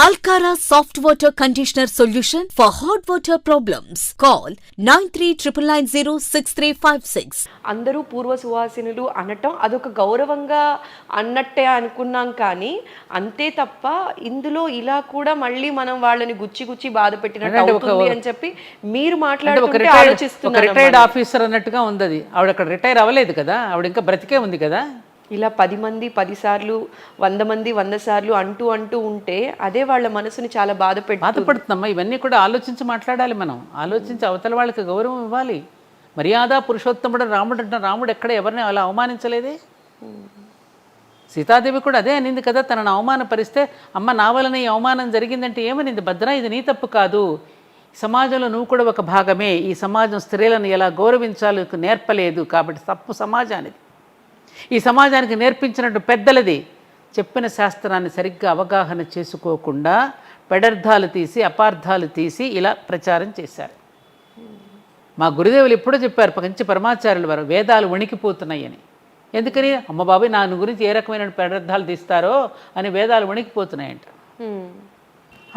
Alcara Soft Water Conditioner Solution for Hot Water Problems. Call 9399906356. అందరూ పూర్వ సువాసినులు అనటం అదొక గౌరవంగా అన్నట్టే అనుకున్నాం, కానీ అంతే తప్ప ఇందులో ఇలా కూడా మళ్ళీ మనం వాళ్ళని గుచ్చి బాధ పెట్టినట్టు అవుతుంది అని చెప్పి మీరు మాట్లాడుతుంటే ఆలోచిస్తున్నారు. రిటైర్డ్ ఆఫీసర్ అన్నట్టుగా ఉంది అది. ఆవిడ అక్కడ రిటైర్ అవ్వలేదు కదా, ఆవిడ ఇంకా బ్రతికే ఉంది కదా. ఇలా 10 మంది 10 సార్లు 100 మంది 100 సార్లు అంటూ ఉంటే అదే వాళ్ళ మనసుని చాలా బాధపడుతుందమ్మా. ఇవన్నీ కూడా ఆలోచించి మాట్లాడాలి మనం. ఆలోచించి అవతల వాళ్ళకి గౌరవం ఇవ్వాలి. మర్యాద పురుషోత్తముడు రాముడు అంటున్న రాముడు ఎక్కడ ఎవరిని అలా అవమానించలేదే. సీతాదేవి కూడా అదే అనింది కదా, తనను అవమానపరిస్తే అమ్మ నా వలన ఈ అవమానం జరిగిందంటే ఏమనింది, భద్ర ఇది నీ తప్పు కాదు, సమాజంలో నువ్వు కూడా ఒక భాగమే, ఈ సమాజం స్త్రీలను ఎలా గౌరవించాలో నేర్పలేదు కాబట్టి తప్పు సమాజానిది, ఈ సమాజానికి నేర్పించినట్టు పెద్దలది. చెప్పిన శాస్త్రాన్ని సరిగ్గా అవగాహన చేసుకోకుండా పెడర్థాలు తీసి అపార్థాలు తీసి ఇలా ప్రచారం చేశారు. మా గురుదేవులు ఎప్పుడో చెప్పారు, పంచ పరమాచార్యులు వారు, వేదాలు వణికిపోతున్నాయని. ఎందుకని, అమ్మ బాబాయ్ నా గురించి ఏ రకమైన పెడర్థాలు తీస్తారో అని వేదాలు వణికిపోతున్నాయంట.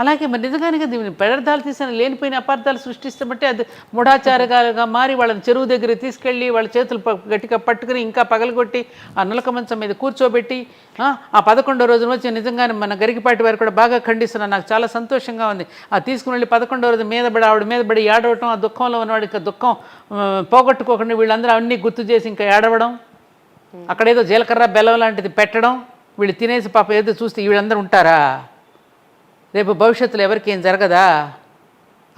అలాగే మరి నిజంగానే దీన్ని పెడర్థాలు తీసిన లేనిపోయిన అపార్థాలు సృష్టిస్తామంటే అది మూఢాచారగా మారి వాళ్ళని చెరువు దగ్గర తీసుకెళ్ళి వాళ్ళ చేతులు గట్టిగా పట్టుకుని ఇంకా పగలగొట్టి ఆ నులక మంచం మీద కూర్చోబెట్టి ఆ 11వ రోజున వచ్చి నిజంగానే మన గరికిపాటి వారు కూడా బాగా ఖండిస్తున్నారు. నాకు చాలా సంతోషంగా ఉంది. ఆ తీసుకుని వెళ్ళి 11వ రోజు ఆవిడ మీద పడి ఏడవటం, ఆ దుఃఖంలో ఉన్నవాడు ఇంకా దుఃఖం పోగొట్టుకోకుండా వీళ్ళందరూ అన్నీ గుర్తు చేసి ఇంకా ఏడవడం, అక్కడేదో జీలకర్ర బెల్లం లాంటిది పెట్టడం, వీళ్ళు తినేసి పాప ఏదో చూస్తే వీళ్ళందరూ ఉంటారా, రేపు భవిష్యత్తులో ఎవరికి ఏం జరగదా,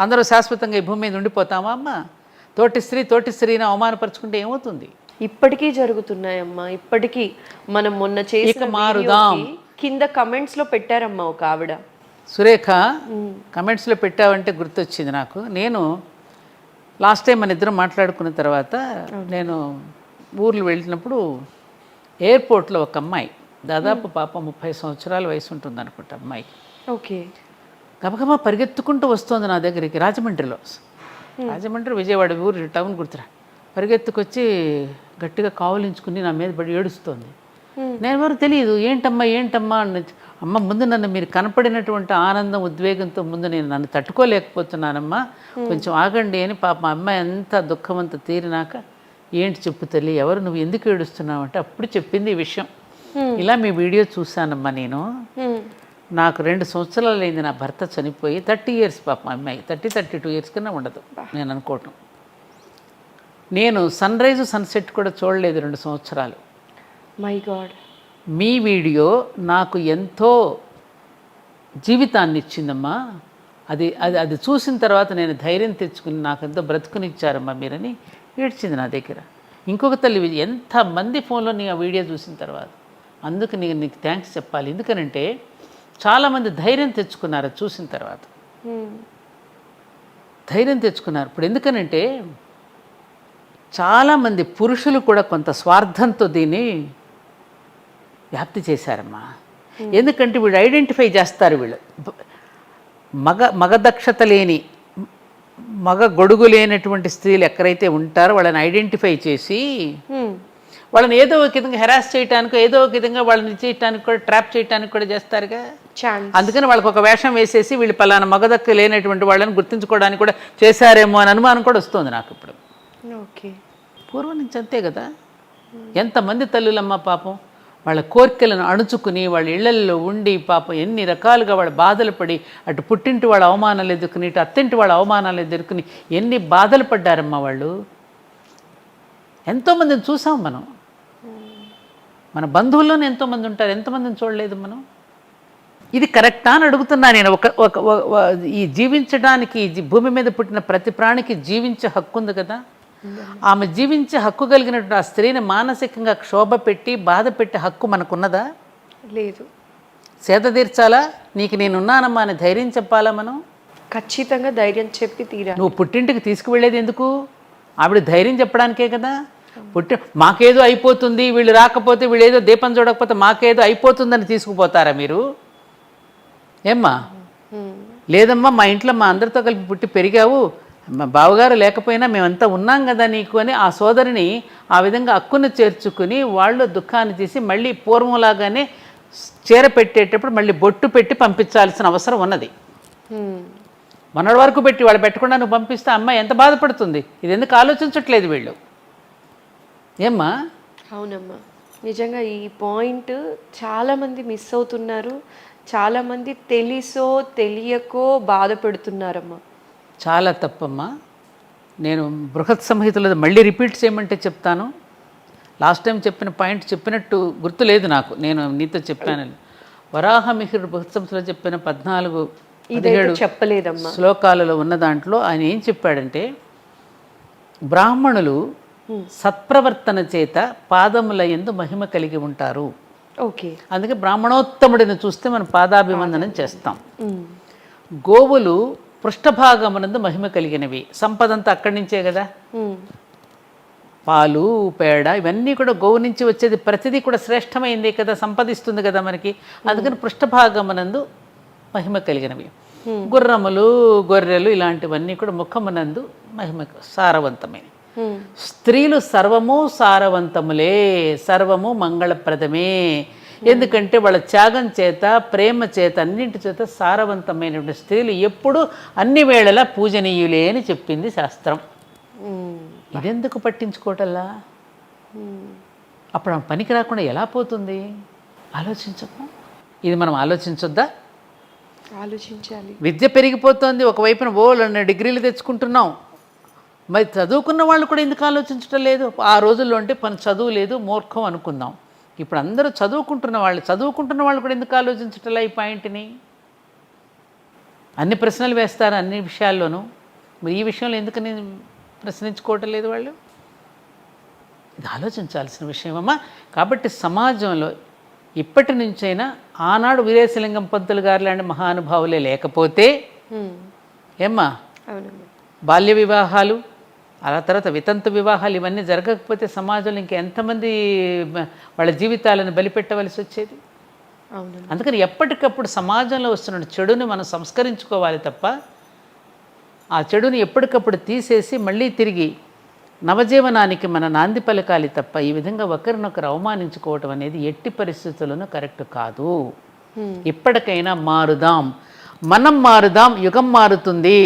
అందరూ శాశ్వతంగా ఈ భూమి మీద ఉండిపోతామా అమ్మ? తోటి స్త్రీని అవమానపరుచుకుంటే ఏమవుతుంది? ఇప్పటికీ జరుగుతున్నాయమ్మా. ఇప్పటికీ మనం మొన్న చేసిన మారుదాం కింద కమెంట్స్లో పెట్టారమ్మా ఒక ఆవిడ, సురేఖ కమెంట్స్లో పెట్టావంటే గుర్తొచ్చింది నాకు. నేను లాస్ట్ టైం మన ఇద్దరం మాట్లాడుకున్న తర్వాత నేను ఊర్లు వెళ్ళినప్పుడు ఎయిర్పోర్ట్లో ఒక అమ్మాయి, దాదాపు పాప 30 సంవత్సరాల వయసు ఉంటుంది అనుకుంటా అమ్మాయికి. ఓకే, గబగబా పరిగెత్తుకుంటూ వస్తుంది నా దగ్గరికి, రాజమండ్రి విజయవాడ ఊరు టౌన్ గుర్తురా, పరిగెత్తుకొచ్చి గట్టిగా కావలించుకుని నా మీద పడి ఏడుస్తోంది. నేను ఎవరు తెలియదు, ఏంటమ్మా అమ్మ ముందు నన్ను మీరు కనపడినటువంటి ఆనందం ఉద్వేగంతో ముందు నన్ను తట్టుకోలేకపోతున్నానమ్మా, కొంచెం ఆగండి అని పాప మా అమ్మాయి అంతా దుఃఖం అంతా తీరినాక, ఏంటి చెప్పు తల్లి, ఎవరు నువ్వు ఎందుకు ఏడుస్తున్నావు అంటే అప్పుడు చెప్పింది ఈ విషయం. ఇలా మీ వీడియో చూశానమ్మా, నేను నాకు 2 సంవత్సరాలు అయింది నా భర్త చనిపోయి, 30 ఇయర్స్ పాప అమ్మాయి, 32 ఇయర్స్ కన్నా ఉండదు నేను అనుకోవటం. నేను సన్ రైజ్ సన్సెట్ కూడా చూడలేదు 2 సంవత్సరాలు. మై గాడ్, మీ వీడియో నాకు ఎంతో జీవితాన్ని ఇచ్చిందమ్మా. అది చూసిన తర్వాత నేను ధైర్యం తెచ్చుకుని నాకు ఎంతో బ్రతుకునిచ్చారమ్మా మీరని ఏడ్చింది నా దగ్గర. ఇంకొక తల్లి ఎంతమంది ఫోన్లో నీ ఆ వీడియో చూసిన తర్వాత, అందుకు నీకు థ్యాంక్స్ చెప్పాలి. ఎందుకనంటే చాలామంది ధైర్యం తెచ్చుకున్నారు చూసిన తర్వాత, ధైర్యం తెచ్చుకున్నారు. ఇప్పుడు ఎందుకనంటే చాలామంది పురుషులు కూడా కొంత స్వార్థంతో దీన్ని వ్యాప్తి చేశారమ్మా. ఎందుకంటే వీళ్ళు ఐడెంటిఫై చేస్తారు, వీళ్ళు మగ దక్షత లేని మగ గొడుగు లేనటువంటి స్త్రీలు ఎక్కడైతే ఉంటారో వాళ్ళని ఐడెంటిఫై చేసి వాళ్ళని ఏదో ఒక విధంగా హెరాస్ చేయడానికి, ఏదో ఒక విధంగా వాళ్ళని చేయడానికి కూడా, ట్రాప్ చేయడానికి కూడా చేస్తారుగా. అందుకని వాళ్ళకి ఒక వేషం వేసేసి వీళ్ళు పలానా మగదక్క లేనటువంటి వాళ్ళని గుర్తించుకోవడానికి కూడా చేశారేమో అని అనుమానం కూడా వస్తుంది నాకు ఇప్పుడు. ఓకే, పూర్వం నుంచి అంతే కదా. ఎంతమంది తల్లులమ్మ పాపం వాళ్ళ కోరికలను అణుచుకుని వాళ్ళ ఇళ్లల్లో ఉండి పాపం ఎన్ని రకాలుగా వాళ్ళ బాధలు పడి, అటు పుట్టింటి వాళ్ళ అవమానాలు ఎదుర్కొని, ఇటు అత్తింటి వాళ్ళ అవమానాలు ఎదుర్కొని ఎన్ని బాధలు పడ్డారమ్మా వాళ్ళు. ఎంతోమందిని చూసాం మనం, మన బంధువుల్లోనే ఎంతోమంది ఉంటారు, ఎంతమందిని చూడలేదు మనం. ఇది కరెక్టా అని అడుగుతున్నా నేను. ఈ జీవించడానికి, భూమి మీద పుట్టిన ప్రతి ప్రాణికి జీవించే హక్కు ఉంది కదా. ఆమె జీవించే హక్కు కలిగినటువంటి ఆ స్త్రీని మానసికంగా క్షోభ పెట్టి బాధ పెట్టే హక్కు మనకున్నదా? లేదు. సేద తీర్చాలా, నీకు నేనున్నానమ్మా అని ధైర్యం చెప్పాలా మనం? ఖచ్చితంగా ధైర్యం చెప్పి తీరా. నువ్వు పుట్టింటికి తీసుకువెళ్ళేది ఎందుకు? ఆవిడ ధైర్యం చెప్పడానికే కదా. మాకేదో అయిపోతుంది, వీళ్ళు రాకపోతే, వీళ్ళు ఏదో దీపం చూడకపోతే మాకేదో అయిపోతుందని తీసుకుపోతారా మీరు? ఏమ్మా, లేదమ్మా మా ఇంట్లో మా అందరితో కలిపి పుట్టి పెరిగావు, మా బావగారు లేకపోయినా మేమంతా ఉన్నాం కదా నీకు అని ఆ సోదరిని ఆ విధంగా అక్కును చేర్చుకుని వాళ్ళు దుఃఖాన్ని తీసి మళ్ళీ పూర్వంలాగానే చీర పెట్టేటప్పుడు మళ్ళీ బొట్టు పెట్టి పంపించాల్సిన అవసరం ఉన్నది. మొన్నటి వరకు పెట్టి వాళ్ళు పెట్టకుండా నువ్వు పంపిస్తే అమ్మాయి ఎంత బాధపడుతుంది. ఇది ఎందుకు ఆలోచించట్లేదు వీళ్ళు? ఏమ్మా? అవునమ్మా, నిజంగా ఈ పాయింట్ చాలామంది మిస్ అవుతున్నారు. చాలామంది తెలిసో తెలియకో బాధ పెడుతున్నారమ్మా. చాలా తప్పమ్మా. నేను బృహత్ సంహితలో మళ్ళీ రిపీట్ చేయమంటే చెప్తాను. లాస్ట్ టైం చెప్పిన పాయింట్ చెప్పినట్టు గుర్తు లేదు నాకు, నేను నీతో చెప్పానని. వరాహమిహిరుడు బృహత్ సంహితలో చెప్పిన 14-17 చెప్పలేదమ్మా శ్లోకాలలో ఉన్న దాంట్లో ఆయన ఏం చెప్పాడంటే, బ్రాహ్మణులు సత్ప్రవర్తన చేత పాదముల యందు మహిమ కలిగి ఉంటారు. ఓకే, అందుకే బ్రాహ్మణోత్తముడిని చూస్తే మనం పాదాభివందనం చేస్తాం. గోవులు పృష్ఠభాగమునందు మహిమ కలిగినవి. సంపదంతా అక్కడి నుంచే కదా. పాలు, పేడ ఇవన్నీ కూడా గోవు నుంచి వచ్చేది. ప్రతిదీ కూడా శ్రేష్టమైందే కదా, సంపదిస్తుంది కదా మనకి. అందుకని పృష్ఠభాగమునందు మహిమ కలిగినవి. గుర్రములు, గొర్రెలు ఇలాంటివన్నీ కూడా ముఖమునందు మహిమ సారవంతమైనవి. స్త్రీలు సర్వము సారవంతములే, సర్వము మంగళప్రదమే. ఎందుకంటే వాళ్ళ త్యాగం చేత, ప్రేమ చేత, అన్నింటి చేత సారవంతమైనటువంటి స్త్రీలు ఎప్పుడు అన్ని వేళలా పూజనీయులే అని చెప్పింది శాస్త్రం. ఇదెందుకు పట్టించుకోవటల్లా? అప్పుడు ఆ పనికి రాకుండా ఎలా పోతుంది? ఆలోచించము. ఇది మనం ఆలోచించొద్దా? ఆలోచించాలి. విద్య పెరిగిపోతుంది, ఒకవైపున 2 డిగ్రీలు తెచ్చుకుంటున్నాం. మరి చదువుకున్న వాళ్ళు కూడా ఎందుకు ఆలోచించటం లేదు? ఆ రోజుల్లో అంటే చదువు లేదు, మూర్ఖం అనుకుందాం. ఇప్పుడు అందరూ చదువుకుంటున్న వాళ్ళు కూడా ఎందుకు ఆలోచించటంలా ఈ పాయింట్ని? అన్ని ప్రశ్నలు వేస్తారు అన్ని విషయాల్లోనూ, మరి ఈ విషయంలో ఎందుకని ప్రశ్నించుకోవటం లేదు వాళ్ళు? ఇది ఆలోచించాల్సిన విషయమమ్మా. కాబట్టి సమాజంలో ఇప్పటి నుంచైనా, ఆనాడు వీరేశలింగం పంతులు గారు లాంటి మహానుభావులే లేకపోతే ఏమ్మా, బాల్య వివాహాలు, అలా తర్వాత వితంతు వివాహాలు ఇవన్నీ జరగకపోతే సమాజంలో ఇంకెంతమంది వాళ్ళ జీవితాలను బలిపెట్టవలసి వచ్చేది? అందుకని ఎప్పటికప్పుడు సమాజంలో వస్తున్న చెడుని మనం సంస్కరించుకోవాలి తప్ప, ఆ చెడుని ఎప్పటికప్పుడు తీసేసి మళ్ళీ తిరిగి నవజీవనానికి మన నాంది పలకాలి తప్ప ఈ విధంగా ఒకరినొకరు అవమానించుకోవటం అనేది ఎట్టి పరిస్థితుల్లోనూ కరెక్ట్ కాదు. ఇప్పటికైనా మారుదాం, మనం మారుదాం, యుగం మారుతుంది.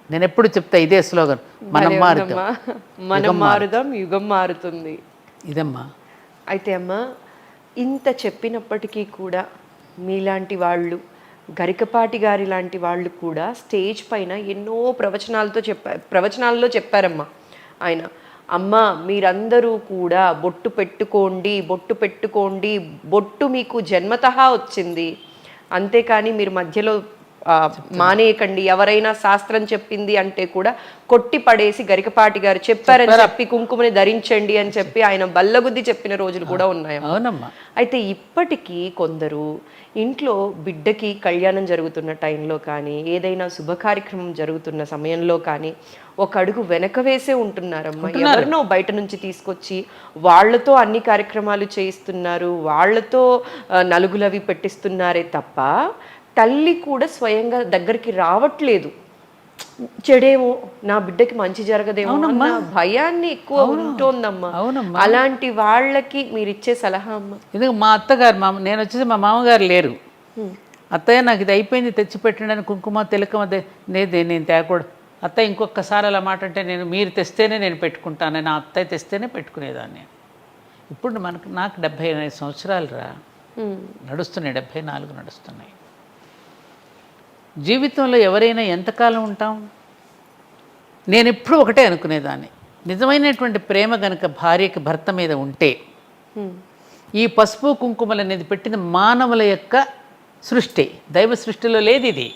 నేను ఎప్పుడు చెప్తా ఇదే స్లోగన్, మనం మారుదాం, యుగం మారుతుంది. ఇదమ్మా. అయితే అమ్మా, ఇంత చెప్పినప్పటికీ కూడా మీలాంటి వాళ్ళు, గరికపాటి గారి లాంటి వాళ్ళు కూడా స్టేజ్ పైన ఎన్నో ప్రవచనాల్లో చెప్పారమ్మా ఆయన. అమ్మ, మీరందరూ కూడా బొట్టు పెట్టుకోండి, బొట్టు మీకు జన్మతః వచ్చింది, అంతేకాని మీరు మధ్యలో మానేయకండి. ఎవరైనా శాస్త్రం చెప్పింది అంటే కూడా కొట్టి పడేసి గరికపాటి గారు చెప్పారని చెప్పి కుంకుమని ధరించండి అని చెప్పి ఆయన బల్లగుద్ది చెప్పిన రోజులు కూడా ఉన్నాయి. అయితే ఇప్పటికీ కొందరు ఇంట్లో బిడ్డకి కళ్యాణం జరుగుతున్న టైంలో కానీ, ఏదైనా శుభ కార్యక్రమం జరుగుతున్న సమయంలో కానీ ఒక అడుగు వెనక వేసే ఉంటున్నారమ్మా. ఎవరినో బయట నుంచి తీసుకొచ్చి వాళ్లతో అన్ని కార్యక్రమాలు చేయిస్తున్నారు, వాళ్లతో నలుగులవి పెట్టిస్తున్నారే తప్ప తల్లి కూడా స్వయంగా దగ్గరికి రావట్లేదు. చెడేమో, నా బిడ్డకి మంచి జరగదేమో అన్న భయాన్ని ఎక్కువ ఉంటోందమ్మా. అలాంటి వాళ్ళకి మీరు ఇచ్చే సలహా అమ్మా? ఎందుకు మా అత్తగారు, నేను వచ్చేసి మా మామగారు లేరు. అత్తయ్య నాకు ఇది అయిపోయింది తెచ్చిపెట్టండి, కుంకుమ తిలకం నేను తేకూడదు. అత్తయ్య ఇంకొకసారి అలా మాట అంటే, మీరు తెస్తేనే నేను పెట్టుకుంటాను, నా అత్తయ్య తెస్తేనే పెట్టుకునేదాన్ని. ఇప్పుడు నాకు 75 సంవత్సరాలు రా నడుస్తున్నాయి, 74 నడుస్తున్నాయి. జీవితంలో ఎవరైనా ఎంతకాలం ఉంటాం? నేను ఎప్పుడు ఒకటే అనుకునేదాన్ని, నిజమైనటువంటి ప్రేమ గనక భార్యకి భర్త మీద ఉంటే, ఈ పసుపు కుంకుమలు అనేది పెట్టిన మానవుల యొక్క సృష్టి, దైవ సృష్టిలో లేదు ఇది.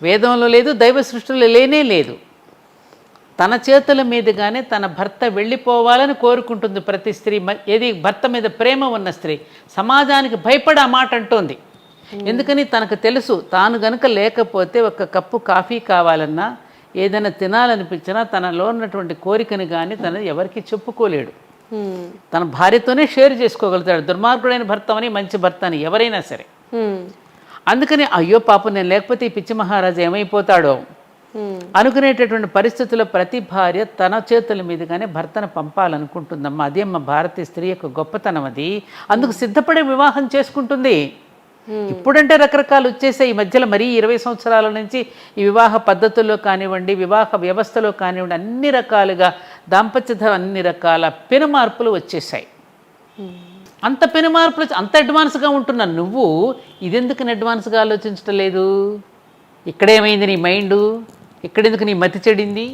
వేదంలో లేదు, దైవ సృష్టిలో లేనే లేదు. తన చేతుల మీదుగానే తన భర్త వెళ్ళిపోవాలని కోరుకుంటుంది ప్రతి స్త్రీ. ఏది భర్త మీద ప్రేమ ఉన్న స్త్రీ సమాజానికి భయపడి ఆ మాట అంటోంది. ఎందుకని తనకు తెలుసు, తాను గనుక లేకపోతే ఒక కప్పు కాఫీ కావాలన్నా, ఏదైనా తినాలనిపించినా తనలో ఉన్నటువంటి కోరికను కానీ తన ఎవరికి చెప్పుకోలేడు. తన భార్యతోనే షేర్ చేసుకోగలుగుతాడు. దుర్మార్గుడైన భర్త అని, మంచి భర్త అని ఎవరైనా సరే. అందుకని అయ్యో పాపం నేను లేకపోతే ఈ పిచ్చి మహారాజు ఏమైపోతాడో, అనుకునేటటువంటి పరిస్థితుల్లో ప్రతి భార్య తన చేతుల మీదుగానే భర్తను పంపాలనుకుంటుందమ్మా. అదే మా భారతీయ స్త్రీ యొక్క గొప్పతనం. అది అందుకు సిద్ధపడే వివాహం చేసుకుంటుంది. ఇప్పుడంటే రకరకాలు వచ్చేసాయి. ఈ మధ్యలో మరీ 20 సంవత్సరాల నుంచి ఈ వివాహ పద్ధతుల్లో కానివ్వండి, వివాహ వ్యవస్థలో కానివ్వండి, అన్ని రకాలుగా దాంపత్య అన్ని రకాల పెను మార్పులు వచ్చేసాయి. అంత పెను మార్పులు అంత అడ్వాన్స్గా ఉంటున్నాను. నువ్వు ఇదెందుకు అడ్వాన్స్గా ఆలోచించటం లేదు? ఇక్కడేమైంది నీ మైండు? ఇక్కడెందుకు నీ మతి చెడింది?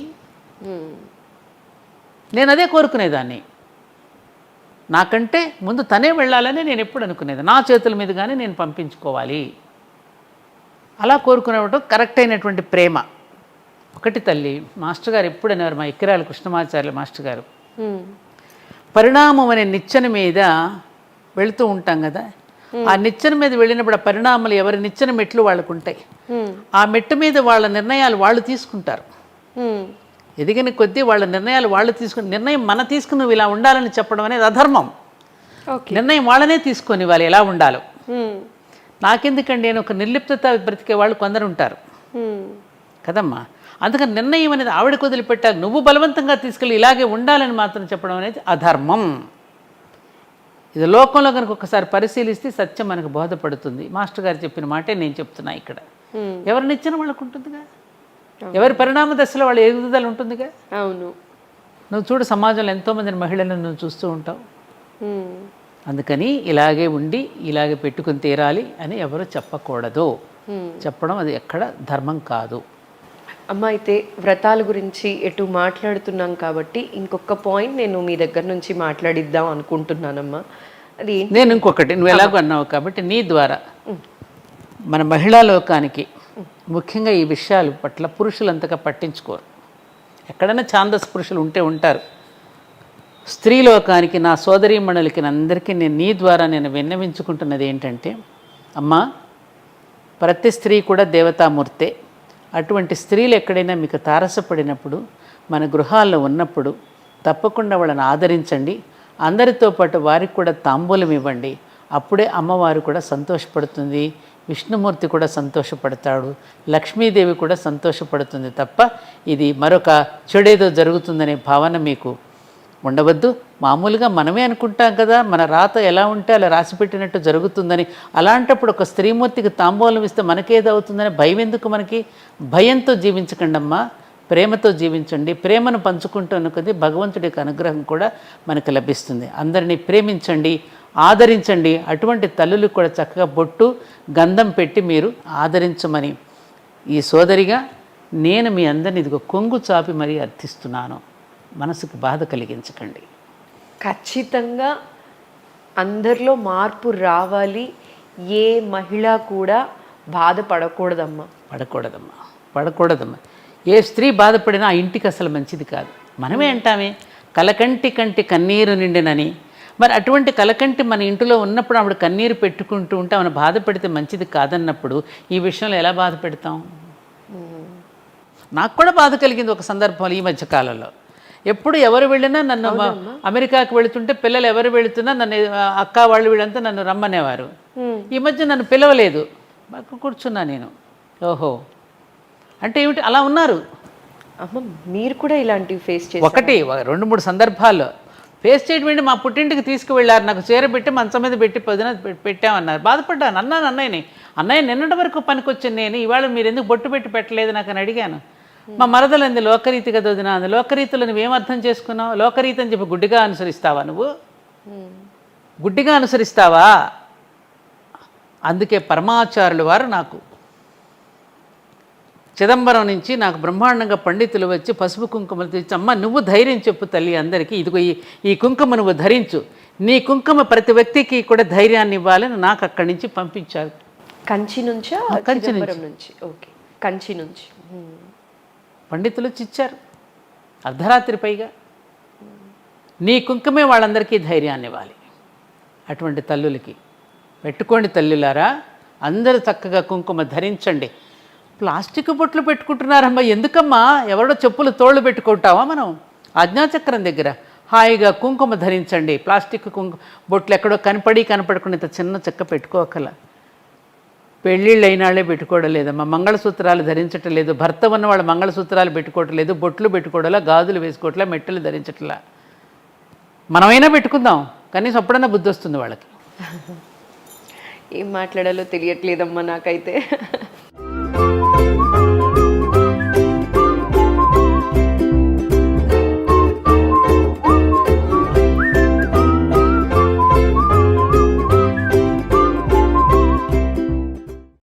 నేను అదే కోరుకునేదాన్ని. నాకంటే ముందు తనే వెళ్ళాలని నేను ఎప్పుడు అనుకునేది. నా చేతుల మీదుగానే నేను పంపించుకోవాలి. అలా కోరుకునేటప్పుడు కరెక్ట్ అయినటువంటి ప్రేమ. ఒకటి తల్లి, మాస్టర్ గారు ఎప్పుడు అనేవారు, మా ఇక్కిరాల కృష్ణమాచార్య మాస్టర్ గారు, పరిణామం అనే నిచ్చెన మీద వెళుతూ ఉంటాం కదా, ఆ నిచ్చెన మీద వెళ్ళినప్పుడు ఆ పరిణామాలు ఎవరి నిచ్చెన మెట్లు వాళ్ళకు ఉంటాయి. ఆ మెట్టు మీద వాళ్ళ నిర్ణయాలు వాళ్ళు తీసుకుంటారు. ఎదిగిన కొద్దీ వాళ్ళ నిర్ణయాలు వాళ్ళు తీసుకుని, నిర్ణయం మన తీసుకుని నువ్వు ఇలా ఉండాలని చెప్పడం అనేది అధర్మం. నిర్ణయం వాళ్ళనే తీసుకొని వాళ్ళు ఎలా ఉండాలో. నాకెందుకండి, నేను ఒక నిర్లిప్తత బ్రతికే వాళ్ళు కొందరు ఉంటారు కదమ్మా. అందుకని నిర్ణయం అనేది ఆవిడకు వదిలిపెట్టాలి. నువ్వు బలవంతంగా తీసుకెళ్ళి ఇలాగే ఉండాలని మాత్రం చెప్పడం అనేది అధర్మం. ఇది లోకంలో కనుక ఒకసారి పరిశీలిస్తే సత్యం మనకు బోధపడుతుంది. మాస్టర్ గారు చెప్పిన మాటే నేను చెప్తున్నా ఇక్కడ. ఎవరిని ఇచ్చిన వాళ్ళకు ఉంటుందిగా, ఎవరి పరిణామ దశలో వాళ్ళ ఎదుగుదల ఉంటుందిగా. అవును, నువ్వు చూడు, సమాజంలో ఎంతోమంది మహిళలను నువ్వు చూస్తూ ఉంటావు. అందుకని ఇలాగే ఉండి ఇలాగే పెట్టుకుని తీరాలి అని ఎవరు చెప్పకూడదు. చెప్పడం అది ఎక్కడ ధర్మం కాదు. అమ్మ, అయితే వ్రతాల గురించి ఎటు మాట్లాడుతున్నాం కాబట్టి ఇంకొక పాయింట్ నేను మీ దగ్గర నుంచి మాట్లాడిద్దాం అనుకుంటున్నానమ్మా. అది నేను ఇంకొకటి, నువ్వు ఎలాగో అన్నావు కాబట్టి నీ ద్వారా మన మహిళా లోకానికి ముఖ్యంగా ఈ విషయాల పట్ల పురుషులు అంతగా పట్టించుకోరు. ఎక్కడైనా ఛాందస్ పురుషులు ఉంటే ఉంటారు. స్త్రీ లోకానికి, నా సోదరీమణులకి అందరికీ నేను నీ ద్వారా నేను విన్నవించుకుంటున్నది ఏంటంటే, అమ్మా, ప్రతి స్త్రీ కూడా దేవతామూర్తే. అటువంటి స్త్రీలు ఎక్కడైనా మీకు తారసపడినప్పుడు, మన గృహాల్లో ఉన్నప్పుడు తప్పకుండా వాళ్ళని ఆదరించండి. అందరితో పాటు వారికి కూడా తాంబూలం ఇవ్వండి. అప్పుడే అమ్మవారు కూడా సంతోషపడుతుంది, విష్ణుమూర్తి కూడా సంతోషపడతాడు, లక్ష్మీదేవి కూడా సంతోషపడుతుంది. తప్ప ఇది మరొక చెడేదో జరుగుతుందనే భావన మీకు ఉండవద్దు. మామూలుగా మనమే అనుకుంటాం కదా, మన రాత ఎలా ఉంటే అలా రాసిపెట్టినట్టు జరుగుతుందని. అలాంటప్పుడు ఒక స్త్రీమూర్తికి తాంబూలం ఇస్తే మనకేదవుతుందని భయం ఎందుకు? మనకి భయంతో జీవించకండి అమ్మా, ప్రేమతో జీవించండి. ప్రేమను పంచుకుంటున్న కొద్దీ భగవంతుడికి అనుగ్రహం కూడా మనకు లభిస్తుంది. అందరినీ ప్రేమించండి, ఆదరించండి. అటువంటి తల్లులకు కూడా చక్కగా బొట్టు గంధం పెట్టి మీరు ఆదరించమని ఈ సోదరిగా నేను మీ అందరిని ఇదిగో కొంగు చాపి మరీ అర్థిస్తున్నాను. మనసుకు బాధ కలిగించకండి. ఖచ్చితంగా అందరిలో మార్పు రావాలి. ఏ మహిళ కూడా బాధపడకూడదమ్మా. పడకూడదమ్మా. ఏ స్త్రీ బాధపడినా ఆ ఇంటికి అసలు మంచిది కాదు. మనమే అంటామే కలకంటి కంటి కన్నీరు నిండినని. మరి అటువంటి కలకంటి మన ఇంటిలో ఉన్నప్పుడు ఆవిడ కన్నీరు పెట్టుకుంటూ ఉంటే ఆమెను బాధ పెడితే మంచిది కాదన్నప్పుడు ఈ విషయంలో ఎలా బాధ పెడతాం? నాకు కూడా బాధ కలిగింది ఒక సందర్భంలో ఈ మధ్యకాలంలో. ఎప్పుడు ఎవరు వెళ్ళినా నన్ను, అమెరికాకి వెళుతుంటే పిల్లలు ఎవరు వెళుతున్నా నన్ను, అక్క వాళ్ళు వీళ్ళంతా నన్ను రమ్మనేవారు. ఈ మధ్య నన్ను పిలవలేదు, బాగా కూర్చున్నా నేను. ఓహో అంటే ఏమిటి? అలా ఉన్నారు. అమ్మ, మీరు కూడా ఇలాంటివి ఫేస్ చేసి? ఒకటి 2-3 సందర్భాల్లో ఫేస్ చేయడం. మా పుట్టింటికి తీసుకువెళ్ళారు, నాకు చీర పెట్టి మంచం మీద పెట్టి పొద్దున పెట్టామన్నారు. బాధపడ్డాను. అన్నయ్యని, అన్నయ్య నిన్నటి వరకు పనికొచ్చాను నేను, ఇవాళ మీరు ఎందుకు బొట్టు పెట్టి పెట్టలేదు నాకు అని అడిగాను. మా మరదలంది లోకరీతి కదా వదినా, అంది. లోకరీతిలో నువ్వేం అర్థం చేసుకున్నావు? లోకరీతి అని చెప్పి గుడ్డిగా అనుసరిస్తావా నువ్వు? గుడ్డిగా అనుసరిస్తావా? అందుకే పరమాచార్యుల వారు నాకు చిదంబరం నుంచి నాకు బ్రహ్మాండంగా పండితులు వచ్చి పసుపు కుంకుమలు తెచ్చి, అమ్మ నువ్వు ధైర్యం చెప్పు తల్లి అందరికీ, ఇదిగో ఈ కుంకుమ నువ్వు ధరించు, నీ కుంకుమ ప్రతి వ్యక్తికి కూడా ధైర్యాన్ని ఇవ్వాలని నాకు అక్కడి నుంచి పంపించారు. కంచి నుంచా? కంచి నుంచి. ఓకే, కంచి నుంచి పండితులు ఇచ్చారు అర్ధరాత్రి పైగా. నీ కుంకుమే వాళ్ళందరికీ ధైర్యాన్ని ఇవ్వాలి. అటువంటి తల్లులకి పెట్టుకోండి తల్లులారా, అందరూ చక్కగా కుంకుమ ధరించండి. ప్లాస్టిక్ బొట్లు పెట్టుకుంటున్నారమ్మా, ఎందుకమ్మా? ఎవరో చెప్పులు తోళ్ళు పెట్టుకుంటావా మనం? ఆజ్ఞాచక్రం దగ్గర హాయిగా కుంకుమ ధరించండి. ప్లాస్టిక్ బొట్లు ఎక్కడో కనపడకుండా ఇంత చిన్న చెక్క పెట్టుకోకల. పెళ్ళిళ్ళు అయిన వాళ్ళే పెట్టుకోవడం లేదమ్మా, మంగళసూత్రాలు ధరించటం లేదు, భర్త ఉన్న వాళ్ళు మంగళసూత్రాలు పెట్టుకోవటం లేదు, బొట్లు పెట్టుకోవడంలా, గాజులు వేసుకోవట్లా, మెట్టలు ధరించట్లా. మనమైనా పెట్టుకుందాం, కనీసం అప్పుడన్నా బుద్ధి వస్తుంది వాళ్ళకి. ఏం మాట్లాడాలో తెలియట్లేదమ్మా నాకైతే.